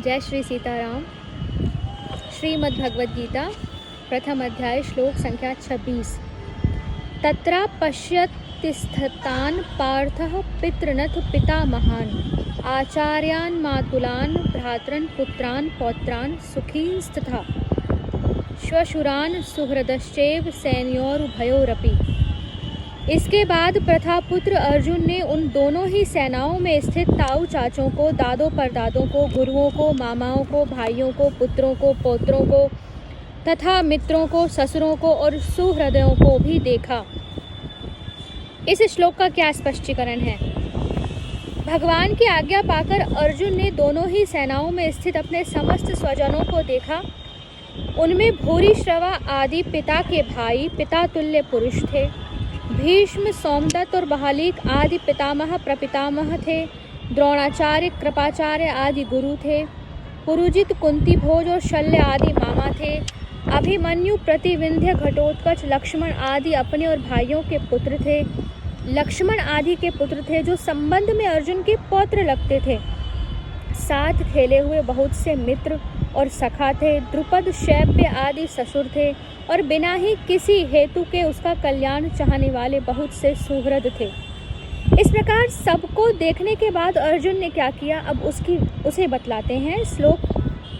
जय श्री सीताराम। श्रीमद् भगवद गीता प्रथम अध्याय श्लोक संख्या 26। तत्रा पश्यतिस्थतान् पार्थः पितृनथ पितामहान् आचार्यान् मातुलान् भ्रातॄन् पुत्रान् पौत्रान् सुखींस्तथा श्वशुरान् सुहृदश्चैव सैन्योरुभयोरपि। इसके बाद प्रथापुत्र अर्जुन ने उन दोनों ही सेनाओं में स्थित ताऊ चाचों को, दादों परदादों को, गुरुओं को, मामाओं को, भाइयों को, पुत्रों को, पौत्रों को तथा मित्रों को, ससुरों को और सुहृदयों को भी देखा। इस श्लोक का क्या स्पष्टीकरण है? भगवान की आज्ञा पाकर अर्जुन ने दोनों ही सेनाओं में स्थित अपने समस्त स्वजनों को देखा। उनमें भूरिश्रवा आदि पिता के भाई पिता तुल्य पुरुष थे। भीष्म, सोमदत्त और बहालिक आदि पितामह प्रपितामह थे। द्रोणाचार्य, कृपाचार्य आदि गुरु थे। पुरुजित, कुंती भोज और शल्य आदि मामा थे। अभिमन्यु, प्रतिविंध्य, घटोत्कच, लक्ष्मण आदि अपने और भाइयों के पुत्र थे। लक्ष्मण आदि के पुत्र थे जो संबंध में अर्जुन के पौत्र लगते थे। साथ खेले हुए बहुत से मित्र और सखा थे। द्रुपद, शैब्य आदि ससुर थे और बिना ही किसी हेतु के उसका कल्याण चाहने वाले बहुत से सुहृद थे। इस प्रकार सबको देखने के बाद अर्जुन ने क्या किया, अब उसे बतलाते हैं। श्लोक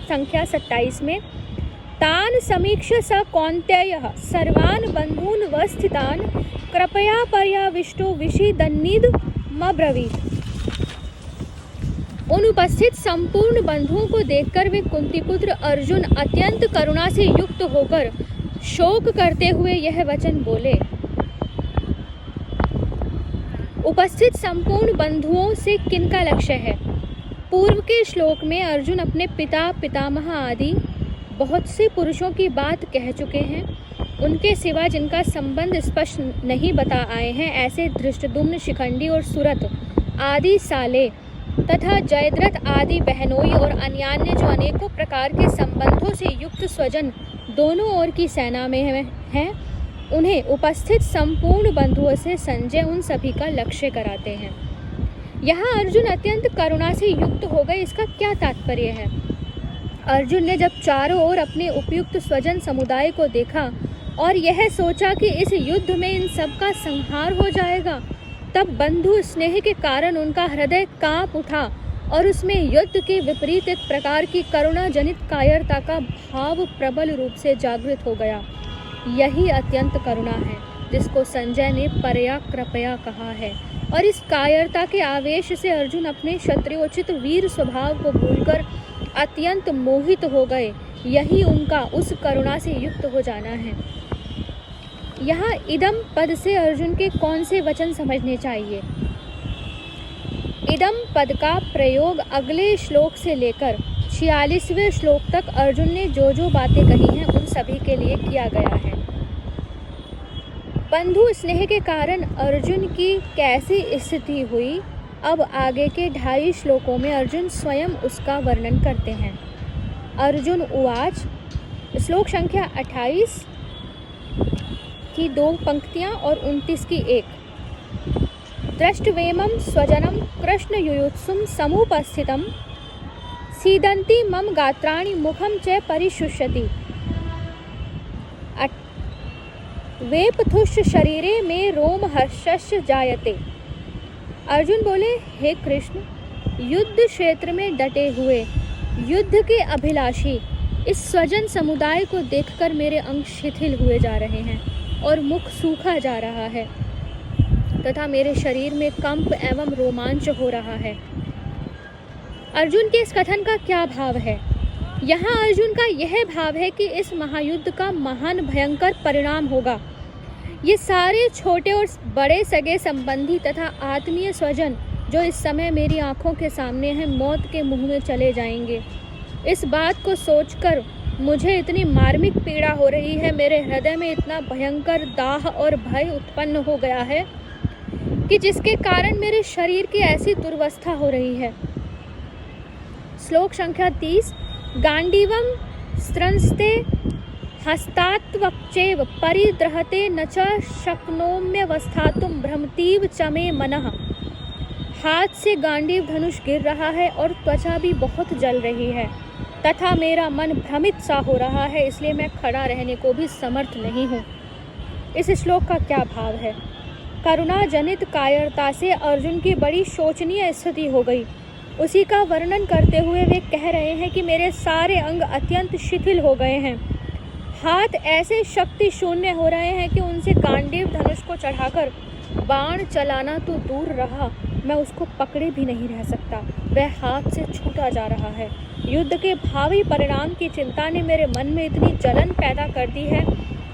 संख्या 27 में तान समीक्ष्य स कौन्तेयः सर्वान् बन्धून् वस्थितान् कृपया पर्याविष्टो विषीदन्निदमब्रवीत्। उन उपस्थित संपूर्ण बंधुओं को देखकर वे कुंतीपुत्र अर्जुन अत्यंत करुणा से युक्त होकर शोक करते हुए यह वचन बोले। उपस्थित संपूर्ण बंधुओं से किनका लक्ष्य है? पूर्व के श्लोक में अर्जुन अपने पिता, पितामह आदि बहुत से पुरुषों की बात कह चुके हैं। उनके सिवा जिनका संबंध स्पष्ट नहीं बता आए हैं, ऐसे धृष्टद्युम्न, शिखंडी और सुरथ आदि साले तथा जयद्रथ आदि बहनोई और अन्यान्य जो अनेकों प्रकार के संबंधों से युक्त स्वजन दोनों ओर की सेना में हैं, उन्हें उपस्थित संपूर्ण बंधुओं से संजय उन सभी का लक्ष्य कराते हैं। यहाँ अर्जुन अत्यंत करुणा से युक्त हो गए, इसका क्या तात्पर्य है? अर्जुन ने जब चारों ओर अपने उपयुक्त स्वजन समुदाय को देखा और यह सोचा कि इस युद्ध में इन सब का संहार हो जाएगा, तब बंधु स्नेह के कारण उनका हृदय कांप उठा और उसमें युद्ध के विपरीत एक प्रकार की करुणा जनित कायरता का भाव प्रबल रूप से जागृत हो गया। यही अत्यंत करुणा है जिसको संजय ने परया कृपया कहा है। और इस कायरता के आवेश से अर्जुन अपने क्षत्रियोचित वीर स्वभाव को भूलकर अत्यंत मोहित हो गए। यही उनका उस करुणा से युक्त हो जाना है। यहाँ इदम पद से अर्जुन के कौन से वचन समझने चाहिए? इदम पद का प्रयोग अगले श्लोक से लेकर 46वें श्लोक तक अर्जुन ने जो जो बातें कही हैं उन सभी के लिए किया गया है। बंधु स्नेह के कारण अर्जुन की कैसी स्थिति हुई, अब आगे के 2.5 श्लोकों में अर्जुन स्वयं उसका वर्णन करते हैं। अर्जुन उवाच, श्लोक संख्या 28 की 2 पंक्तियां और 29 की 1। दृष्टवेमं स्वजनं कृष्ण युयुत्सुं समुपस्थितं सीदन्ति मम गात्राणि मुखं च परिशुष्यति वेपथुश्च शरीरे में रोम हर्षश्च जायते। अर्जुन बोले, हे कृष्ण, युद्ध क्षेत्र में डटे हुए युद्ध के अभिलाषी इस स्वजन समुदाय को देखकर मेरे अंग शिथिल हुए जा रहे हैं और मुख सूखा जा रहा है तथा मेरे शरीर में कंप एवं रोमांच हो रहा है। अर्जुन के इस कथन का क्या भाव है? यहाँ अर्जुन का यह भाव है कि इस महायुद्ध का महान भयंकर परिणाम होगा। ये सारे छोटे और बड़े सगे संबंधी तथा आत्मीय स्वजन जो इस समय मेरी आंखों के सामने हैं, मौत के मुंह में चले जाएंगे। इस बात को सोचकर मुझे इतनी मार्मिक पीड़ा हो रही है, मेरे हृदय में इतना भयंकर दाह और भय उत्पन्न हो गया है कि जिसके कारण मेरे शरीर की ऐसी दुर्वस्था हो रही है। श्लोक संख्या 30 गांडीवम स्त्रंस्ते हस्तात्वक्चैव परिद्रहते न च शक्नोम्यवस्थातुं भ्रमतीव च मे मनः हाथ से गांडीव धनुष गिर रहा है और त्वचा भी बहुत जल रही है तथा मेरा मन भ्रमित सा हो रहा है, इसलिए मैं खड़ा रहने को भी समर्थ नहीं हूँ। इस श्लोक का क्या भाव है? करुणा जनित कायरता से अर्जुन की बड़ी शोचनीय स्थिति हो गई। उसी का वर्णन करते हुए वे कह रहे हैं कि मेरे सारे अंग अत्यंत शिथिल हो गए हैं, हाथ ऐसे शक्ति शून्य हो रहे हैं कि उनसे गांडीव धनुष को चढ़ाकर बाण चलाना तो दूर रहा, मैं उसको पकड़े भी नहीं रह सकता, वह हाथ से छूटा जा रहा है। युद्ध के भावी परिणाम की चिंता ने मेरे मन में इतनी जलन पैदा कर दी है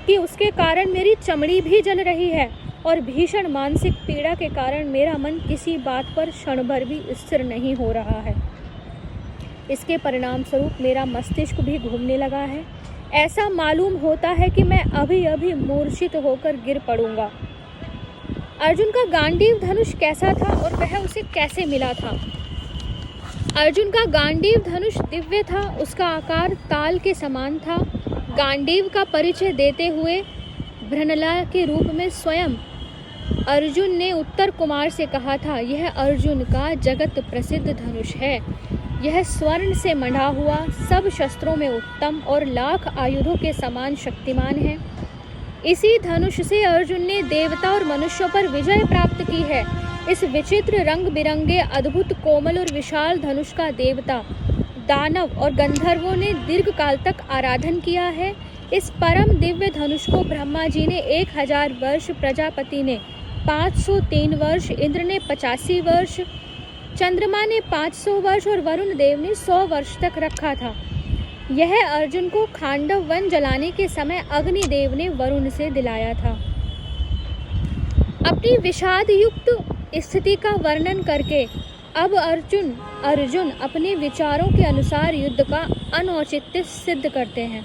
कि उसके कारण मेरी चमड़ी भी जल रही है और भीषण मानसिक पीड़ा के कारण मेरा मन किसी बात पर क्षण भर भी स्थिर नहीं हो रहा है। इसके परिणाम स्वरूप मेरा मस्तिष्क भी घूमने लगा है। ऐसा मालूम होता है कि मैं अभी अभी मूर्छित होकर गिर पड़ूंगा। अर्जुन का गांडीव धनुष कैसा था और वह उसे कैसे मिला था? अर्जुन का गांडीव धनुष दिव्य था, उसका आकार ताल के समान था। गांडीव का परिचय देते हुए भ्रनला के रूप में स्वयं अर्जुन ने उत्तर कुमार से कहा था, यह अर्जुन का जगत प्रसिद्ध धनुष है। यह स्वर्ण से मढ़ा हुआ, सब शस्त्रों में उत्तम और लाख आयुधों के समान शक्तिमान है। इसी धनुष से अर्जुन ने देवता और मनुष्यों पर विजय प्राप्त की है। इस विचित्र रंग बिरंगे अद्भुत कोमल और विशाल धनुष का देवता, दानव और गंधर्वों ने दीर्घ काल तक आराधन किया है। इस परम दिव्य धनुष को ब्रह्मा जी ने 1000 वर्ष, प्रजापति ने 503 वर्ष, इंद्र ने 85 वर्ष, चंद्रमा ने 500 वर्ष और वरुण देव ने 100 वर्ष तक रखा था। यह अर्जुन को खांडव वन जलाने के समय अग्निदेव ने वरुण से दिलाया था। अपनी विषाद युक्त स्थिति का वर्णन करके अब अर्जुन अपने विचारों के अनुसार युद्ध का अनौचित्य सिद्ध करते हैं।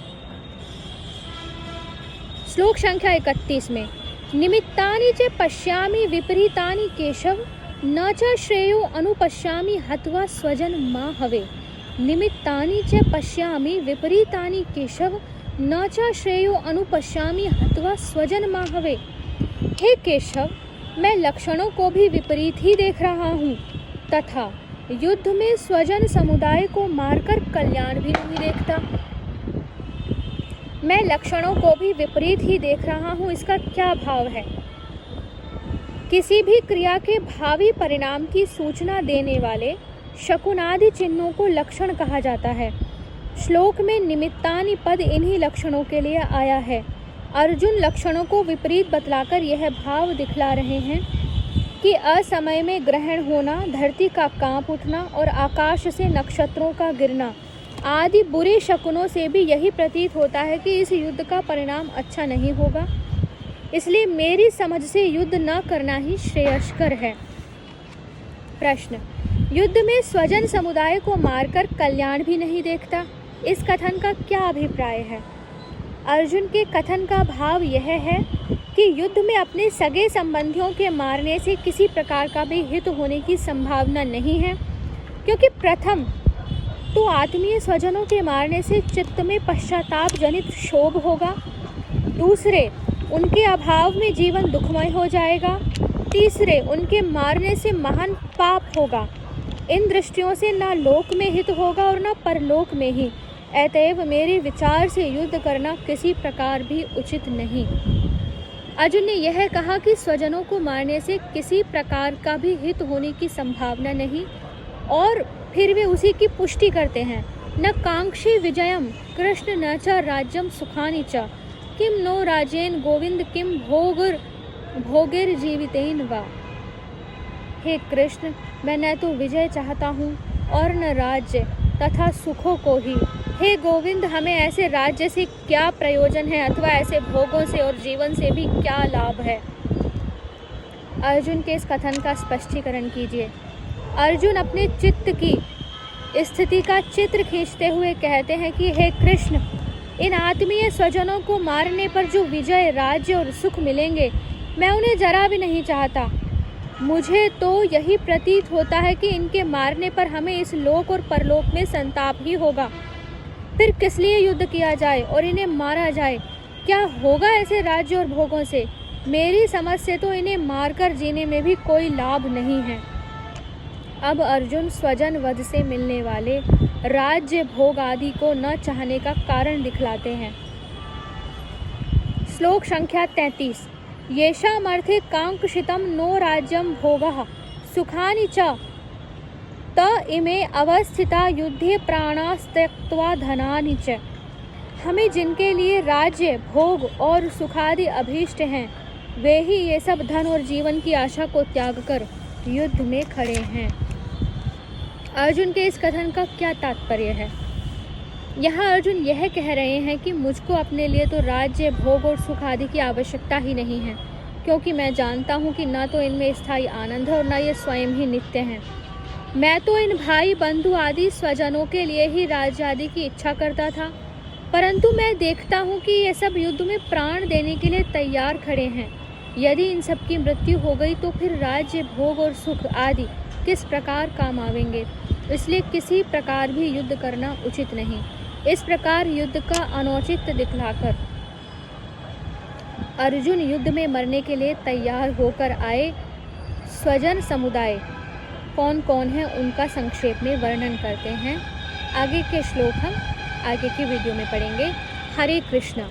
श्लोक संख्या 31 में निमित्तानि च पश्यामि विपरीतानि केशव न च श्रेयो अनुपश्यामि हत्वा स्वजन मा हवे। निमित्तानि च पश्यामि विपरीतानि केशव न च श्रेयो अनुपश्यामि हत्वा स्वजन मा हवे। हे केशव, मैं लक्षणों को भी विपरीत ही देख रहा हूँ तथा युद्ध में स्वजन समुदाय को मारकर कल्याण भी नहीं देखता। मैं लक्षणों को भी विपरीत ही देख रहा हूँ, इसका क्या भाव है? किसी भी क्रिया के भावी परिणाम की सूचना देने वाले शकुनादि चिन्हों को लक्षण कहा जाता है। श्लोक में निमित्तानि पद इन्हीं लक्षणों के लिए आया है। अर्जुन लक्षणों को विपरीत बतलाकर यह भाव दिखला रहे हैं कि असमय में ग्रहण होना, धरती का कांप उठना और आकाश से नक्षत्रों का गिरना आदि बुरे शकुनों से भी यही प्रतीत होता है कि इस युद्ध का परिणाम अच्छा नहीं होगा। इसलिए मेरी समझ से युद्ध न करना ही श्रेयस्कर है। प्रश्न: युद्ध में स्वजन समुदाय को मारकर कल्याण भी नहीं देखता, इस कथन का क्या अभिप्राय है? अर्जुन के कथन का भाव यह है कि युद्ध में अपने सगे संबंधियों के मारने से किसी प्रकार का भी हित होने की संभावना नहीं है, क्योंकि प्रथम तो आत्मीय स्वजनों के मारने से चित्त में पश्चाताप जनित क्षोभ होगा, दूसरे उनके अभाव में जीवन दुखमय हो जाएगा, तीसरे उनके मारने से महान पाप होगा। इन दृष्टियों से न लोक में हित होगा और न परलोक में ही। अतएव मेरे विचार से युद्ध करना किसी प्रकार भी उचित नहीं। अर्जुन ने यह कहा कि स्वजनों को मारने से किसी प्रकार का भी हित होने की संभावना नहीं, और फिर वे उसी की पुष्टि करते हैं। न कांक्षी विजयम कृष्ण न च राज्यम सुखानि च किम नो राजेन गोविंद किम भोगिर जीवितेन वा। हे कृष्ण, मैं न तो विजय चाहता हूँ और न राज्य तथा सुखों को ही। हे गोविंद, हमें ऐसे राज्य से क्या प्रयोजन है अथवा ऐसे भोगों से और जीवन से भी क्या लाभ है? अर्जुन के इस कथन का स्पष्टीकरण कीजिए। अर्जुन अपने चित्त की स्थिति का चित्र खींचते हुए कहते हैं कि हे कृष्ण, इन आत्मीय स्वजनों को मारने पर जो विजय, राज्य और सुख मिलेंगे, मैं उन्हें जरा भी नहीं चाहता। मुझे तो यही प्रतीत होता है कि इनके मारने पर हमें इस लोक और परलोक में संताप ही होगा। फिर किस लिए युद्ध किया जाए और इन्हें मारा जाए? क्या होगा ऐसे राज्य और भोगों से? मेरी समझ से तो इन्हें मारकर जीने में भी कोई लाभ नहीं है। अब अर्जुन स्वजन वध से मिलने वाले राज्य भोग आदि को न चाहने का कारण दिखलाते हैं। श्लोक संख्या 33। येषामर्थे कांक्षितं नो राज्यं भोगः सुखानि च त इमे अवस्थिता युद्धे प्राणास्त्यक्त्वा धनानि च। हमें जिनके लिए राज्य भोग और सुखादि अभीष्ट हैं, वे ही ये सब धन और जीवन की आशा को त्याग कर युद्ध में खड़े हैं। अर्जुन के इस कथन का क्या तात्पर्य है? यहाँ अर्जुन यह कह रहे हैं कि मुझको अपने लिए तो राज्य भोग और सुख आदि की आवश्यकता ही नहीं है, क्योंकि मैं जानता हूँ कि न तो इनमें स्थायी आनंद है और न ये स्वयं ही नित्य हैं। मैं तो इन भाई बंधु आदि स्वजनों के लिए ही राज्य आदि की इच्छा करता था, परंतु मैं देखता हूँ कि ये सब युद्ध में प्राण देने के लिए तैयार खड़े हैं। यदि इन सब की मृत्यु हो गई तो फिर राज्य भोग और सुख आदि किस प्रकार काम आवेंगे। इसलिए किसी प्रकार भी युद्ध करना उचित नहीं। इस प्रकार युद्ध का अनुचित दिखलाकर अर्जुन युद्ध में मरने के लिए तैयार होकर आए स्वजन समुदाय कौन कौन है, उनका संक्षेप में वर्णन करते हैं। आगे के श्लोक हम आगे की वीडियो में पढ़ेंगे। हरे कृष्णा।